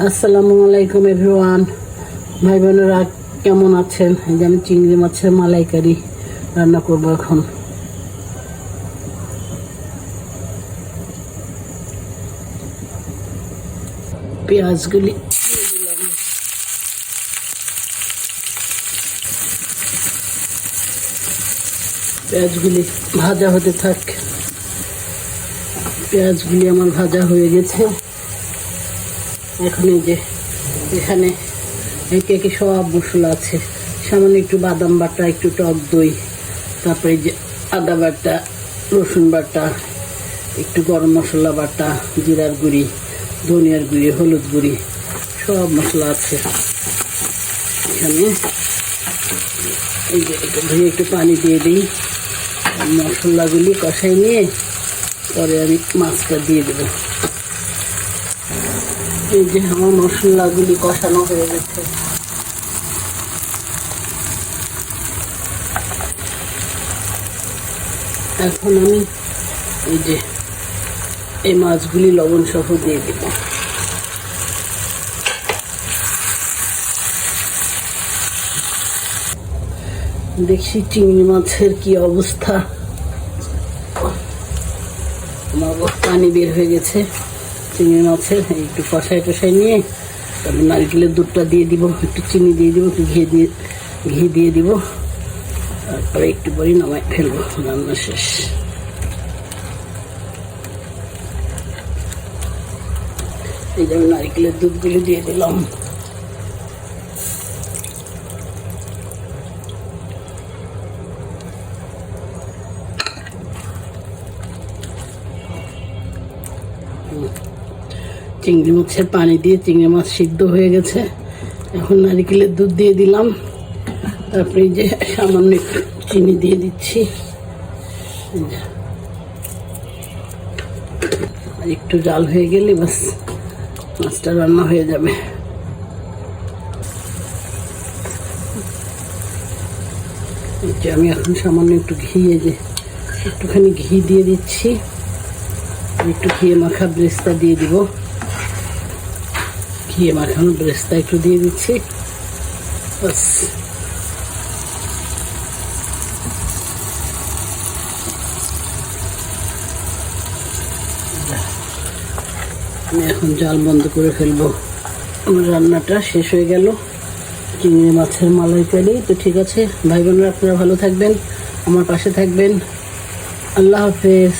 আসসালামু আলাইকুম এভরিওয়ান, ভাই বোনেরা কেমন আছেন? এই যে আমি চিংড়ি মাছের মালাইকারি রান্না করব এখন। পেঁয়াজগুলি ভাজা হতে থাক। পেঁয়াজগুলি আমার ভাজা হয়ে গেছে। এখন এই যে এখানে একে একে সব মশলা আছে, সামান্য একটু বাদাম বাটা, একটু টক দই, তারপরে যে আদা বাটা, রসুন বাটা, একটু গরম মশলা বাটা, জিরার গুঁড়ি, ধনিয়ার গুঁড়ি, হলুদ গুঁড়ি, সব মশলা আছে এখানে। এই যে এটা ধুয়ে একটু পানি দিয়ে দিই, মশলাগুলি কষাই নিয়ে পরে আমি মাছটা দিয়ে দেবো। এই যে আমার মশলাগুলি কষানো হয়ে গেছে। এখন আমি এই যে এই মাছগুলি লবণ সহ দিয়ে দেব। দেখছি চিংড়ি মাছের কি অবস্থা, আমার পানি বের হয়ে গেছে চিংড়ি মাছের। একটু কষাই নিয়ে তারপর নারকেলের দুধটা দিয়ে দিব, একটু চিনি দিয়ে দিব, একটু ঘি দিয়ে দিব, তারপরে একটু পরে নামাই ফেলবো। রান্না শেষ। এই যে আমি নারকেলের দুধগুলি দিয়ে দিলাম। চিংড়ি মাছের পানি দিয়ে চিংড়ি মাছ সিদ্ধ হয়ে গেছে। এখন নারকেলের দুধ দিয়ে দিলাম, তারপরে যে সামান্য একটু চিনি দিয়ে দিচ্ছি। আর একটু জাল হয়ে গেলে বাস মাছটা রান্না হয়ে যাবে। আমি এখন সামান্য একটু একটুখানি ঘি দিয়ে দিচ্ছি, একটু ঘিয়ে মাখা ব্রেস্তা দিয়ে দিব। ঘিয়ে মাখানো ব্রেস্তা একটু দিয়ে দিচ্ছি, বাস। আমি এখন জাল বন্ধ করে ফেলবো। আমার রান্নাটা শেষ হয়ে গেল, চিংড়ি মাছের মালাইকারি। তো ঠিক আছে ভাই বোনেরা, আপনারা ভালো থাকবেন, আমার পাশে থাকবেন। আল্লাহ হাফেজ।